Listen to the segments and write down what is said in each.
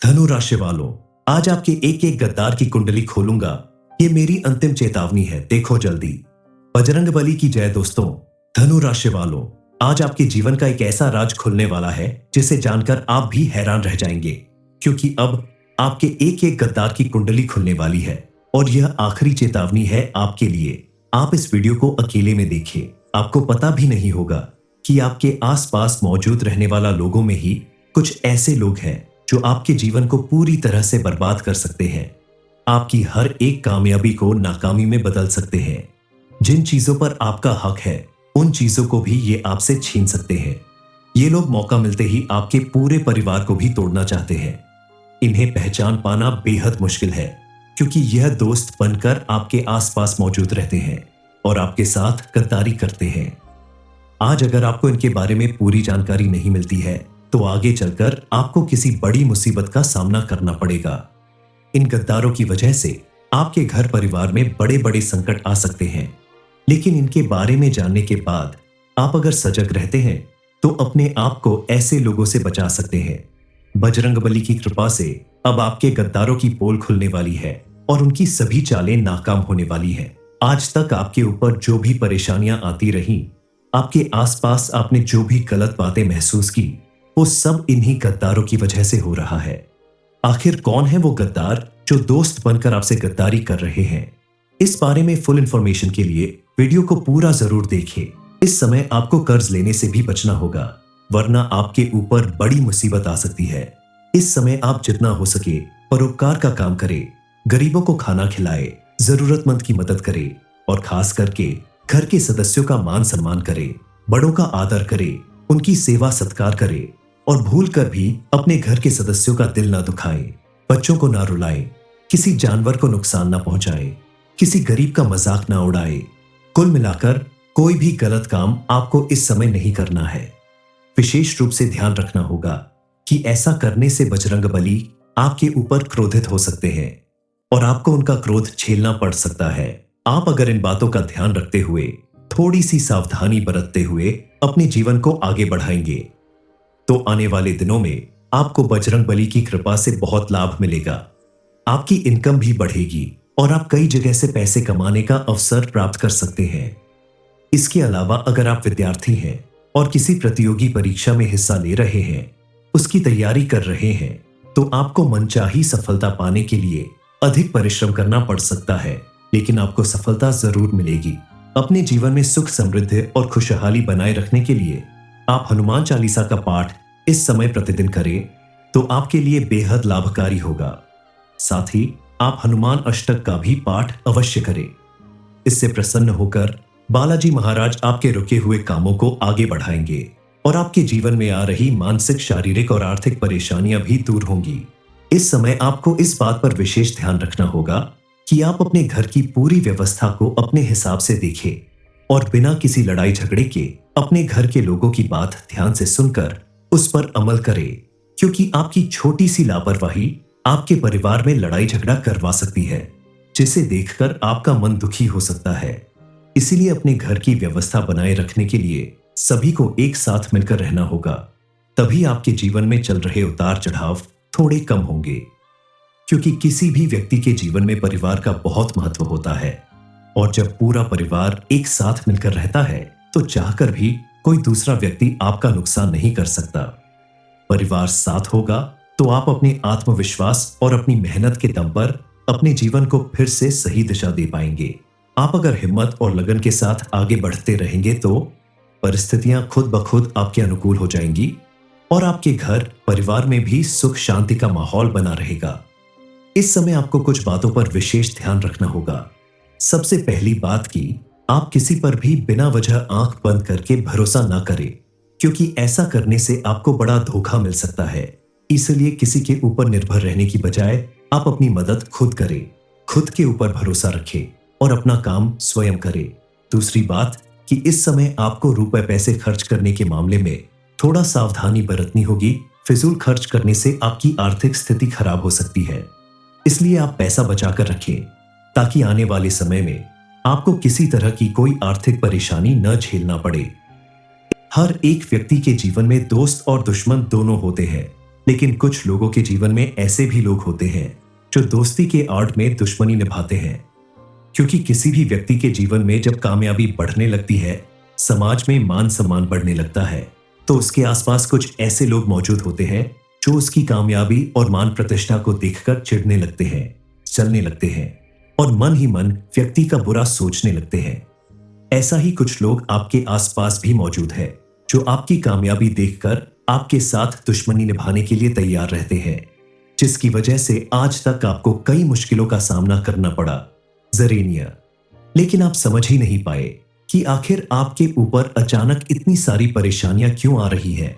धनु राशि वालों, आज आपके एक एक गद्दार की कुंडली खोलूंगा। ये मेरी अंतिम चेतावनी है, देखो जल्दी। बजरंग बली की जय दोस्तों। धनु राशि वालों, आज आपके जीवन का एक ऐसा राज खुलने वाला है जिसे जानकर आप भी हैरान रह जाएंगे, क्योंकि अब आपके एक एक गद्दार की कुंडली खुलने वाली है और यह आखिरी चेतावनी है आपके लिए। आप इस वीडियो को अकेले में देखें। आपको पता भी नहीं होगा कि आपके आसपास मौजूद रहने वाला लोगों में ही कुछ ऐसे लोग हैं जो आपके जीवन को पूरी तरह से बर्बाद कर सकते हैं। आपकी हर एक कामयाबी को नाकामी में बदल सकते हैं। जिन चीजों पर आपका हक है उन चीजों को भी ये आपसे छीन सकते हैं। ये लोग मौका मिलते ही आपके पूरे परिवार को भी तोड़ना चाहते हैं। इन्हें पहचान पाना बेहद मुश्किल है, क्योंकि यह दोस्त बनकर आपके आसपास मौजूद रहते हैं और आपके साथ गद्दारी करते हैं। आज अगर आपको इनके बारे में पूरी जानकारी नहीं मिलती है तो आगे चलकर आपको किसी बड़ी मुसीबत का सामना करना पड़ेगा। इन गद्दारों की वजह से आपके घर परिवार में बड़े बड़े संकट आ सकते हैं, लेकिन इनके बारे में जानने के बाद आप अगर सजग रहते हैं तो अपने आप को ऐसे लोगों से बचा सकते हैं। बजरंग बली की कृपा से अब आपके गद्दारों की पोल खुलने वाली है और उनकी सभी चालें नाकाम होने वाली हैं। आज तक आपके ऊपर जो भी परेशानियां आती रहीं, आपके आसपास आपने जो भी गलत बातें महसूस की, वो सब इन्हीं गद्दारों की वजह से हो रहा है। आखिर कौन है वो गद्दार जो दोस्त बनकर आपसे गद्दारी कर रहे हैं? इस बारे में फुल इंफॉर्मेशन के लिए वीडियो को पूरा जरूर देखें। इस समय आपको कर्ज लेने से भी बचना होगा, वरना आपके ऊपर बड़ी मुसीबत आ सकती है। इस समय आप जितना हो सके परोपकार का काम करें, गरीबों को खाना खिलाए, जरूरतमंद की मदद करे और खास करके घर के सदस्यों का मान सम्मान करे, बड़ों का आदर करे, उनकी सेवा सत्कार करे और भूल कर भी अपने घर के सदस्यों का दिल ना दुखाए, बच्चों को ना रुलाए, किसी जानवर को नुकसान ना पहुंचाए, किसी गरीब का मजाक ना उड़ाए। कुल मिलाकर कोई भी गलत काम आपको इस समय नहीं करना है। विशेष रूप से ध्यान रखना होगा कि ऐसा करने से बजरंग बली आपके ऊपर क्रोधित हो सकते हैं और आपको उनका क्रोध झेलना पड़ सकता है। आप अगर इन बातों का ध्यान रखते हुए थोड़ी सी सावधानी बरतते हुए अपने जीवन को आगे बढ़ाएंगे तो आने वाले दिनों में आपको बजरंग बली की कृपा से बहुत लाभ मिलेगा। आपकी इनकम भी बढ़ेगी और आप कई जगह से पैसे कमाने का अवसर प्राप्त कर सकते हैं। इसके अलावा अगर आप विद्यार्थी हैं और किसी प्रतियोगी परीक्षा में हिस्सा ले रहे हैं, उसकी तैयारी कर रहे हैं, तो आपको मनचाही सफलता पाने के लिए अधिक परिश्रम करना पड़ सकता है, लेकिन आपको सफलता जरूर मिलेगी। अपने जीवन में सुख समृद्धि और खुशहाली बनाए रखने के लिए आप हनुमान चालीसा का पाठ इस समय प्रतिदिन करें तो आपके लिए बेहद लाभकारी होगा। साथ ही आप हनुमान अष्टक का भी पाठ अवश्य करें। इससे प्रसन्न होकर बालाजी महाराज आपके रुके हुए कामों को आगे बढ़ाएंगे और आपके जीवन में आ रही मानसिक, शारीरिक और आर्थिक परेशानियां भी दूर होंगी। इस समय आपको इस बात पर विशेष ध्यान रखना होगा कि आप अपने घर की पूरी व्यवस्था को अपने हिसाब से देखें और बिना किसी लड़ाई झगड़े के अपने घर के लोगों की बात ध्यान से सुनकर उस पर अमल करें, क्योंकि आपकी छोटी सी लापरवाही आपके परिवार में लड़ाई झगड़ा करवा सकती है, जिसे देखकर आपका मन दुखी हो सकता है। इसीलिए अपने घर की व्यवस्था बनाए रखने के लिए सभी को एक साथ मिलकर रहना होगा, तभी आपके जीवन में चल रहे उतार चढ़ाव थोड़े कम होंगे। क्योंकि किसी भी व्यक्ति के जीवन में परिवार का बहुत महत्व होता है और जब पूरा परिवार एक साथ मिलकर रहता है तो चाहकर भी कोई दूसरा व्यक्ति आपका नुकसान नहीं कर सकता। परिवार साथ होगा तो आप अपने आत्मविश्वास और अपनी मेहनत के दम पर अपने जीवन को फिर से सही दिशा दे पाएंगे। आप अगर हिम्मत और लगन के साथ आगे बढ़ते रहेंगे तो परिस्थितियां खुद ब खुद आपके अनुकूल हो जाएंगी और आपके घर परिवार में भी सुख शांति का माहौल बना रहेगा। इस समय आपको कुछ बातों पर विशेष ध्यान रखना होगा। सबसे पहली बात कि आप किसी पर भी बिना वजह आंख बंद करके भरोसा ना करें, क्योंकि ऐसा करने से आपको बड़ा धोखा मिल सकता है। इसलिए किसी के ऊपर निर्भर रहने की बजाय आप अपनी मदद खुद करें, खुद के ऊपर भरोसा रखें और अपना काम स्वयं करें। दूसरी बात कि इस समय आपको रुपए पैसे खर्च करने के मामले में थोड़ा सावधानी बरतनी होगी। फिजूल खर्च करने से आपकी आर्थिक स्थिति खराब हो सकती है, इसलिए आप पैसा बचाकर रखें ताकि आने वाले समय में आपको किसी तरह की कोई आर्थिक परेशानी न झेलना पड़े। हर एक व्यक्ति के जीवन में दोस्त और दुश्मन दोनों होते हैं, लेकिन कुछ लोगों के जीवन में ऐसे भी लोग होते हैं जो दोस्ती के आड़ में दुश्मनी निभाते हैं। क्योंकि किसी भी व्यक्ति के जीवन में जब कामयाबी बढ़ने लगती है, समाज में मान सम्मान बढ़ने लगता है, तो उसके आसपास कुछ ऐसे लोग मौजूद होते हैं जो उसकी कामयाबी और मान प्रतिष्ठा को देखकर चिढ़ने लगते हैं, चलने लगते हैं और मन ही मन व्यक्ति का बुरा सोचने लगते हैं। ऐसा ही कुछ लोग आपके आसपास भी मौजूद है जो आपकी कामयाबी देखकर आपके साथ दुश्मनी निभाने के लिए तैयार रहते हैं, जिसकी वजह से आज तक आपको कई मुश्किलों का सामना करना पड़ा। जरेनिया, लेकिन आप समझ ही नहीं पाए कि आखिर आपके ऊपर अचानक इतनी सारी परेशानियां क्यों आ रही हैं।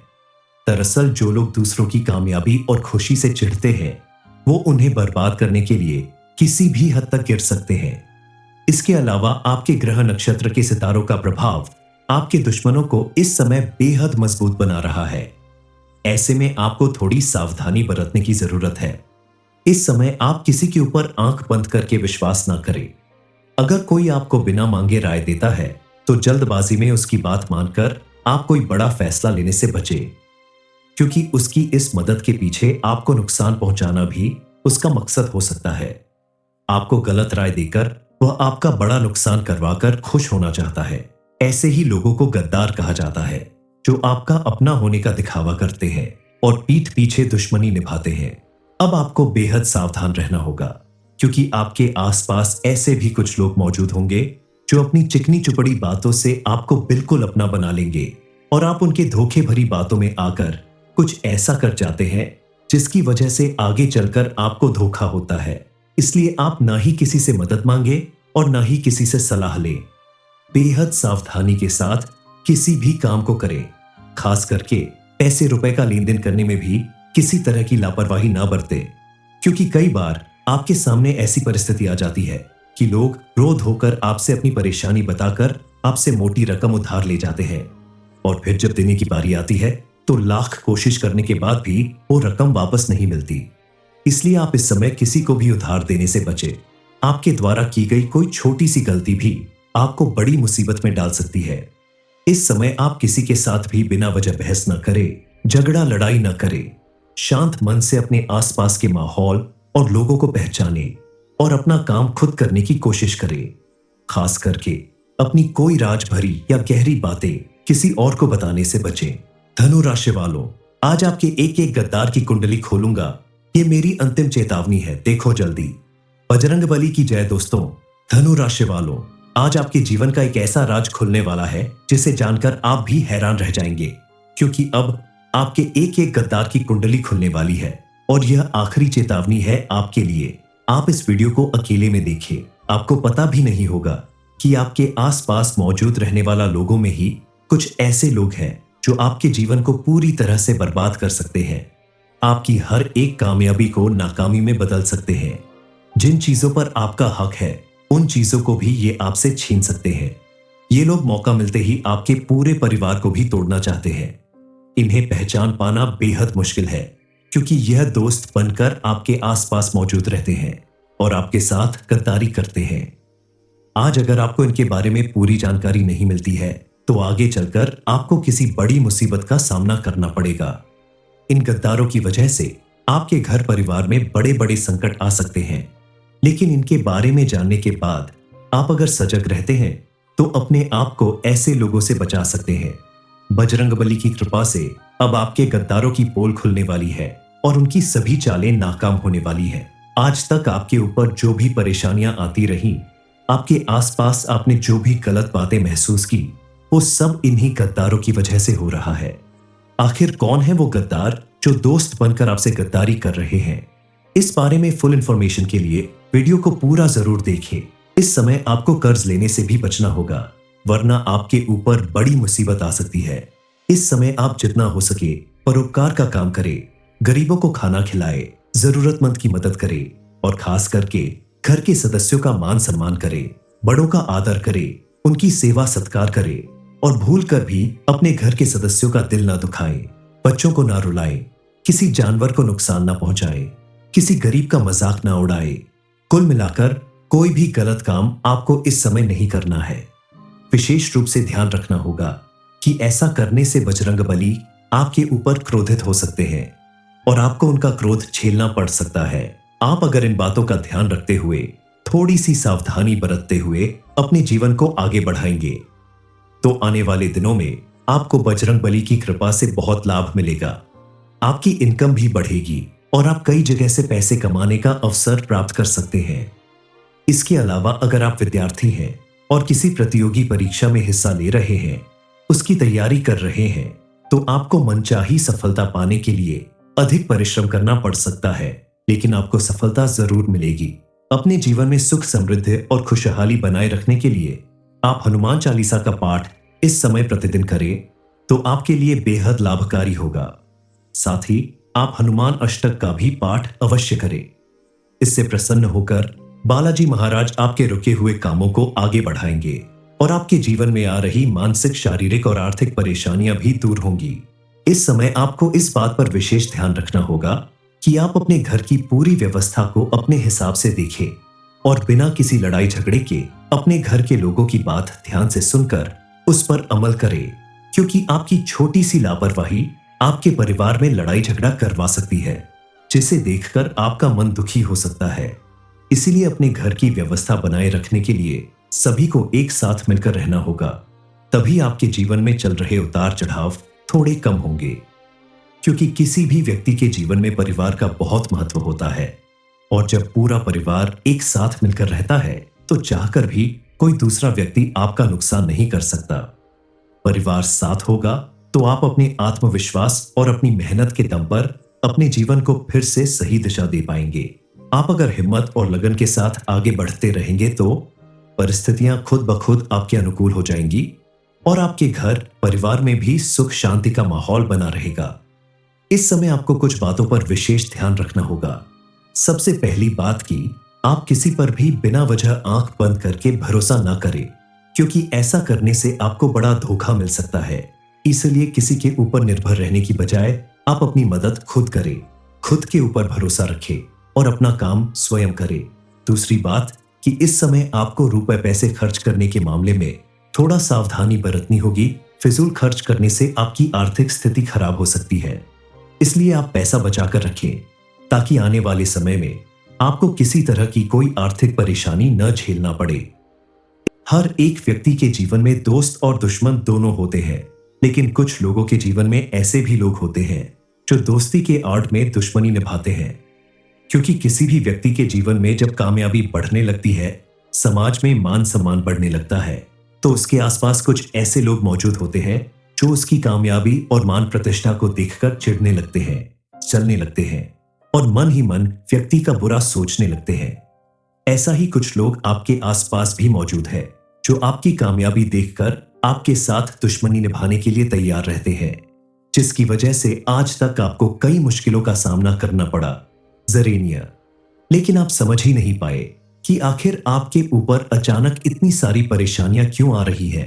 दरअसल जो लोग दूसरों की कामयाबी और खुशी से चिढ़ते हैं, वो उन्हें बर्बाद करने के लिए किसी भी हद तक गिर सकते हैं। इसके अलावा आपके ग्रह नक्षत्र के सितारों का प्रभाव आपके दुश्मनों को इस समय बेहद मजबूत बना रहा है। ऐसे में आपको थोड़ी सावधानी बरतने की जरूरत है। इस समय आप किसी के ऊपर आंख बंद करके विश्वास ना करें। अगर कोई आपको बिना मांगे राय देता है तो जल्दबाजी में उसकी बात मानकर आप कोई बड़ा फैसला लेने से बचे, क्योंकि उसकी इस मदद के पीछे आपको नुकसान पहुंचाना भी उसका मकसद हो सकता है। आपको गलत राय देकर वह आपका बड़ा नुकसान करवाकर खुश होना चाहता है। ऐसे ही लोगों को गद्दार कहा जाता है, जो आपका अपना होने का दिखावा करते हैं और पीठ पीछे दुश्मनी निभाते हैं। अब आपको बेहद सावधान रहना होगा, क्योंकि आपके आसपास ऐसे भी कुछ लोग मौजूद होंगे जो अपनी चिकनी चुपड़ी बातों से आपको बिल्कुल अपना बना लेंगे और आप उनके धोखे भरी बातों में आकर कुछ ऐसा कर जाते हैं जिसकी वजह से आगे चलकर आपको धोखा होता है। इसलिए आप ना ही किसी से मदद मांगे और ना ही किसी से सलाह लें। बेहद सावधानी के साथ किसी भी काम को करें। खास करके पैसे रुपए का लेन देन करने में भी किसी तरह की लापरवाही ना बरते, क्योंकि कई बार आपके सामने ऐसी परिस्थिति आ जाती है कि लोग क्रोध होकर आपसे अपनी परेशानी बताकर आपसे मोटी रकम उधार ले जाते हैं और फिर जब देने की बारी आती है तो लाख कोशिश करने के बाद भी वो रकम वापस नहीं मिलती। इसलिए आप इस समय किसी को भी उधार देने से बचे। आपके द्वारा की गई कोई छोटी सी गलती भी आपको बड़ी मुसीबत में डाल सकती है। इस समय आप किसी के साथ भी बिना वजह बहस न करें, झगड़ा लड़ाई न करें। शांत मन से अपने आसपास के माहौल और लोगों को पहचाने और अपना काम खुद करने की कोशिश करें। खास करके अपनी कोई राज भरी या गहरी बातें किसी और को बताने से बचें। धनु राशि वालों, आज आपके एक एक गद्दार की कुंडली खोलूंगा। ये मेरी अंतिम चेतावनी है, देखो जल्दी। बजरंगबली की जय दोस्तों। धनु राशि वालों, आज आपके जीवन का एक ऐसा राज खुलने वाला है जिसे जानकर आप भी हैरान रह जाएंगे, क्योंकि अब आपके एक एक गद्दार की कुंडली खुलने वाली है और यह आखिरी चेतावनी है आपके लिए। आप इस वीडियो को अकेले में देखें। आपको पता भी नहीं होगा कि आपके आसपास मौजूद रहने वाला लोगों में ही कुछ ऐसे लोग हैं जो आपके जीवन को पूरी तरह से बर्बाद कर सकते हैं। आपकी हर एक कामयाबी को नाकामी में बदल सकते हैं। जिन चीजों पर आपका हक है उन चीजों को भी ये आपसे छीन सकते हैं। ये लोग मौका मिलते ही आपके पूरे परिवार को भी तोड़ना चाहते हैं। इन्हें पहचान पाना बेहद मुश्किल है, क्योंकि यह दोस्त बनकर आपके आसपास मौजूद रहते हैं और आपके साथ गद्दारी करते हैं। आज अगर आपको इनके बारे में पूरी जानकारी नहीं मिलती है तो आगे चलकर आपको किसी बड़ी मुसीबत का सामना करना पड़ेगा। इन गद्दारों की वजह से आपके घर परिवार में बड़े बड़े संकट आ सकते हैं, लेकिन इनके बारे में जानने के बाद आप अगर सजग रहते हैं तो अपने आप को ऐसे लोगों से बचा सकते हैं। बजरंगबली की कृपा से अब आपके गद्दारों की पोल खुलने वाली है और उनकी सभी चालें नाकाम होने वाली हैं। आज तक आपके ऊपर जो भी परेशानियां आती रहीं, आपके आसपास आपने जो भी गलत बातें महसूस की, वो सब इन्हीं गद्दारों की वजह से हो रहा है। आखिर कौन है वो गद्दार जो दोस्त बनकर आपसे गद्दारी कर रहे हैं? इस बारे में फुल इंफॉर्मेशन के लिए वीडियो को पूरा जरूर देखें। इस समय आपको कर्ज लेने से भी बचना होगा, वरना आपके ऊपर बड़ी मुसीबत आ सकती है। इस समय आप जितना हो सके परोपकार का काम करें, गरीबों को खाना खिलाए, जरूरतमंद की मदद करें और खास करके घर के सदस्यों का मान सम्मान करें, बड़ों का आदर करें, उनकी सेवा सत्कार करें और भूल कर भी अपने घर के सदस्यों का दिल ना दुखाएं, बच्चों को ना रुलाएं, किसी जानवर को नुकसान ना पहुंचाएं, किसी गरीब का मजाक ना उड़ाएं। कुल मिलाकर कोई भी गलत काम आपको इस समय नहीं करना है। विशेष रूप से ध्यान रखना होगा कि ऐसा करने से बजरंगबली आपके ऊपर क्रोधित हो सकते हैं। और आपको उनका क्रोध झेलना पड़ सकता है। आप अगर इन बातों का ध्यान रखते हुए थोड़ी सी सावधानी बरतते हुए अपने जीवन को आगे बढ़ाएंगे तो आने वाले दिनों में आपको बजरंगबली की कृपा से बहुत लाभ मिलेगा। आपकी इनकम भी बढ़ेगी और आप कई जगह से पैसे कमाने का अवसर प्राप्त कर सकते हैं। इसके अलावा अगर आप विद्यार्थी हैं और किसी प्रतियोगी परीक्षा में हिस्सा ले रहे हैं, उसकी तैयारी कर रहे हैं, तो आपको मनचाही सफलता पाने के लिए अधिक परिश्रम करना पड़ सकता है, लेकिन आपको सफलता जरूर मिलेगी। अपने जीवन में सुख समृद्धि और खुशहाली बनाए रखने के लिए आप हनुमान चालीसा का पाठ इस समय प्रतिदिन करें तो आपके लिए बेहद लाभकारी होगा। साथ ही आप हनुमान अष्टक का भी पाठ अवश्य करें। इससे प्रसन्न होकर बालाजी महाराज आपके रुके हुए कामों को आगे बढ़ाएंगे और आपके जीवन में आ रही मानसिक, शारीरिक और आर्थिक परेशानियां भी दूर होंगी। इस समय आपको इस बात पर विशेष ध्यान रखना होगा कि आप अपने घर की पूरी व्यवस्था को अपने हिसाब से देखें और बिना किसी लड़ाई झगड़े के अपने घर के लोगों की बात ध्यान से सुनकर उस पर अमल करें, क्योंकि आपकी छोटी सी लापरवाही आपके परिवार में लड़ाई झगड़ा करवा सकती है, जिसे देखकर आपका मन दुखी हो सकता है। इसीलिए अपने घर की व्यवस्था बनाए रखने के लिए सभी को एक साथ मिलकर रहना होगा, तभी आपके जीवन में चल रहे उतार चढ़ाव थोड़े कम होंगे। क्योंकि किसी भी व्यक्ति के जीवन में परिवार का बहुत महत्व होता है और जब पूरा परिवार एक साथ मिलकर रहता है तो चाहकर भी कोई दूसरा व्यक्ति आपका नुकसान नहीं कर सकता। परिवार साथ होगा तो आप अपने आत्मविश्वास और अपनी मेहनत के दम पर अपने जीवन को फिर से सही दिशा दे पाएंगे। आप अगर हिम्मत और लगन के साथ आगे बढ़ते रहेंगे तो परिस्थितियां खुद ब खुद आपके अनुकूल हो जाएंगी और आपके घर परिवार में भी सुख शांति का माहौल बना रहेगा। इस समय आपको कुछ बातों पर विशेष ध्यान रखना होगा। सबसे पहली बात कि आप किसी पर भी बिना वजह आंख बंद करके भरोसा ना करें, क्योंकि ऐसा करने से आपको बड़ा धोखा मिल सकता है। इसलिए किसी के ऊपर निर्भर रहने की बजाय आप अपनी मदद खुद करें, खुद के ऊपर भरोसा रखें और अपना काम स्वयं करें। दूसरी बात कि इस समय आपको रुपए पैसे खर्च करने के मामले में थोड़ा सावधानी बरतनी होगी। फिजूल खर्च करने से आपकी आर्थिक स्थिति खराब हो सकती है, इसलिए आप पैसा बचाकर रखें ताकि आने वाले समय में आपको किसी तरह की कोई आर्थिक परेशानी न झेलना पड़े। हर एक व्यक्ति के जीवन में दोस्त और दुश्मन दोनों होते हैं, लेकिन कुछ लोगों के जीवन में ऐसे भी लोग होते हैं जो दोस्ती के आड़ में दुश्मनी निभाते हैं। क्योंकि किसी भी व्यक्ति के जीवन में जब कामयाबी बढ़ने लगती है, समाज में मान सम्मान बढ़ने लगता है, तो उसके आसपास कुछ ऐसे लोग मौजूद होते हैं जो उसकी कामयाबी और मान प्रतिष्ठा को देखकर चिढ़ने लगते हैं, चलने लगते हैं और मन ही मन व्यक्ति का बुरा सोचने लगते हैं। ऐसा ही कुछ लोग आपके आसपास भी मौजूद है जो आपकी कामयाबी देखकर आपके साथ दुश्मनी निभाने के लिए तैयार रहते हैं, जिसकी वजह से आज तक आपको कई मुश्किलों का सामना करना पड़ा। जरेनिया, लेकिन आप समझ ही नहीं पाए कि आखिर आपके ऊपर अचानक इतनी सारी परेशानियां क्यों आ रही है।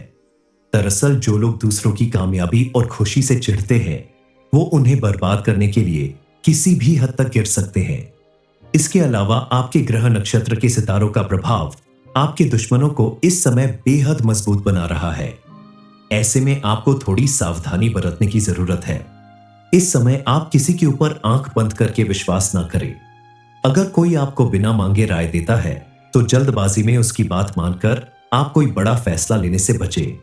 दरअसल जो लोग दूसरों की कामयाबी और खुशी से चिढ़ते हैं, वो उन्हें बर्बाद करने के लिए किसी भी हद तक गिर सकते हैं। इसके अलावा आपके ग्रह नक्षत्र के सितारों का प्रभाव आपके दुश्मनों को इस समय बेहद मजबूत बना रहा है। ऐसे में आपको थोड़ी सावधानी बरतने की जरूरत है। इस समय आप किसी के ऊपर आंख बंद करके विश्वास ना करें। अगर कोई आपको बिना मांगे राय देता है तो जल्दबाजी में उसकी बात मानकर आप कोई बड़ा फैसला लेने से बचें,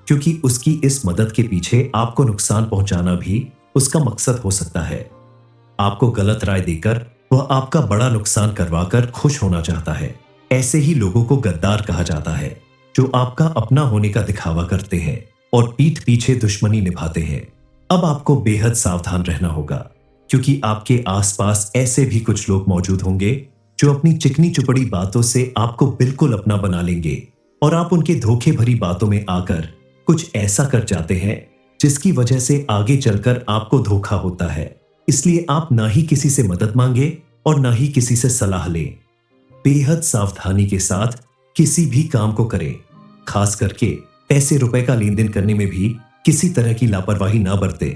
क्योंकि उसकी इस मदद के पीछे आपको नुकसान पहुंचाना भी उसका मकसद हो सकता है। आपको गलत राय देकर वह आपका बड़ा नुकसान करवाकर खुश होना चाहता है। ऐसे ही लोगों को गद्दार कहा जाता है, जो आपका अपना होने का दिखावा करते हैं और पीठ पीछे दुश्मनी निभाते हैं। अब आपको बेहद सावधान रहना होगा, क्योंकि आपके आसपास ऐसे भी कुछ लोग मौजूद होंगे जो अपनी चिकनी चुपड़ी बातों से आपको बिल्कुल अपना बना लेंगे और आप उनके धोखे भरी बातों में आकर कुछ ऐसा कर जाते हैं जिसकी वजह से आगे चलकर आपको धोखा होता है। इसलिए आप ना ही किसी से मदद मांगे और ना ही किसी से सलाह लें। बेहद सावधानी के साथ किसी भी काम को करें। खास करके पैसे रुपए का लेन देन करने में भी किसी तरह की लापरवाही ना बरतें,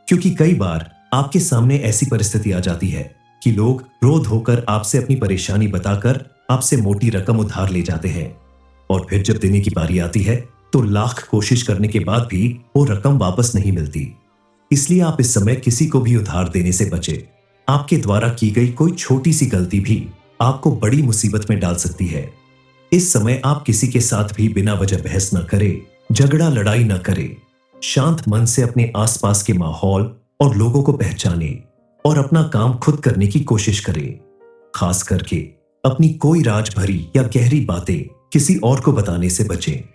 क्योंकि कई बार आपके सामने ऐसी परिस्थिति आ जाती है कि लोग क्रोध होकर आपसे अपनी परेशानी बताकर आपसे मोटी रकम उधार ले जाते हैं और फिर जब देने की बारी आती है तो लाख कोशिश करने के बाद भी वो रकम वापस नहीं मिलती। इसलिए आप इस समय किसी को भी उधार देने से बचें। आपके द्वारा की गई कोई छोटी सी गलती भी आपको बड़ी मुसीबत में डाल सकती है। इस समय आप किसी के साथ भी बिना वजह बहस न करें, झगड़ा लड़ाई न करें। शांत मन से अपने आसपास के माहौल और लोगों को पहचानें और अपना काम खुद करने की कोशिश करें। खास करके अपनी कोई राज भरी या गहरी बातें किसी और को बताने से बचें।